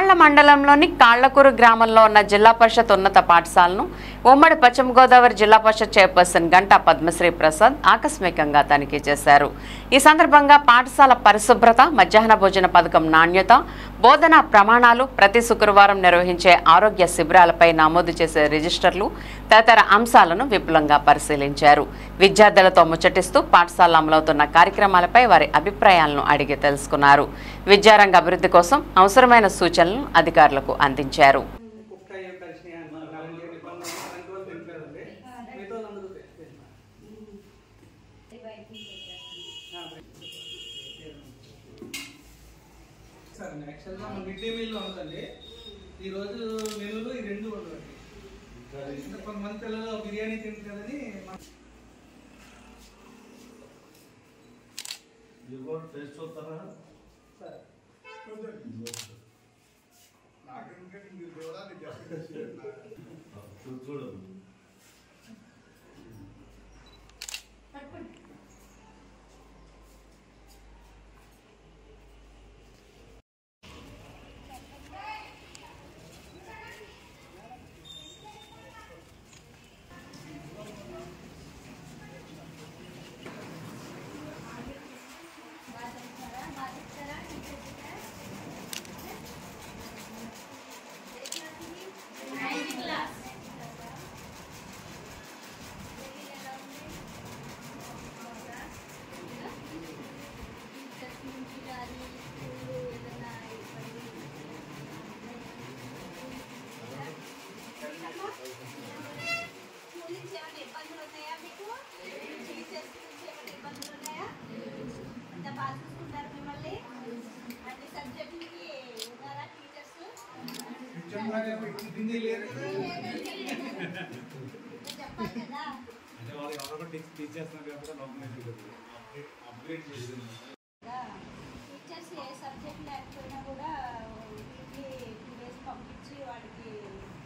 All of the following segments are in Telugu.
కొమళ్ళ మండలంలోని కాళ్లకూరు గ్రామంలో ఉన్న జిల్లా పరిషత్ ఉన్నత పాఠశాలను ఉమ్మడి పశ్చిమ గోదావరి జిల్లా పరిషత్ చైర్పర్సన్ గంటా పద్మశ్రీ ప్రసాద్ ఆకస్మికంగా తనిఖీ చేశారు. ఈ సందర్భంగా పాఠశాల పరిశుభ్రత, మధ్యాహ్న భోజన పథకం నాణ్యత, బోధనా ప్రమాణాలు, ప్రతి శుక్రవారం నిర్వహించే ఆరోగ్య శిబిరాలపై నమోదు చేసే రిజిస్టర్లు తదితర అంశాలను విపులంగా పరిశీలించారు. విద్యార్థులతో ముచ్చటిస్తూ పాఠశాల అమలవుతున్న కార్యక్రమాలపై వారి అభిప్రాయాలను అడిగి తెలుసుకున్నారు. విద్యారంగ అభివృద్ధి కోసం అవసరమైన సూచనలను అధికారులకు అందించారు. యాక్చువల్గా మిడ్ డే మీల్ ఉందండి. ఈరోజు మెనూలో ఈ రెండు ఉండండి. కొంతమంది పిల్లలు బిర్యానీ తింటారని టేస్ట్ చూస్తారా సార్ చూడు టీచర్స్ ఏ సబ్జెక్ట్ లేకపోయినా కూడా వీక్లీ 2 days పంపించి వాడికి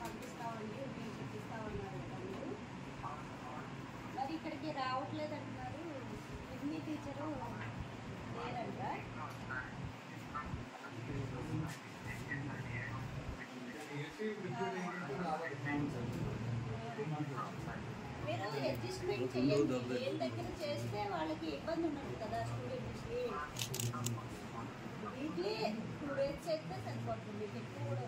పంపిస్తామండి, మేము చూపిస్తా ఉన్నారు. మరి ఇక్కడికి రావట్లేదు అంటున్నారు. హిందీ టీచరు లేరంట. మీరు అడ్జస్ట్మెంట్ చేయండి. ఏం దగ్గర చేస్తే వాళ్ళకి ఇబ్బంది ఉండదు కదా స్టూడెంట్స్కి. వీక్లీ 2 days చేస్తే సరిపోతుంది, ఎక్కువ కూడా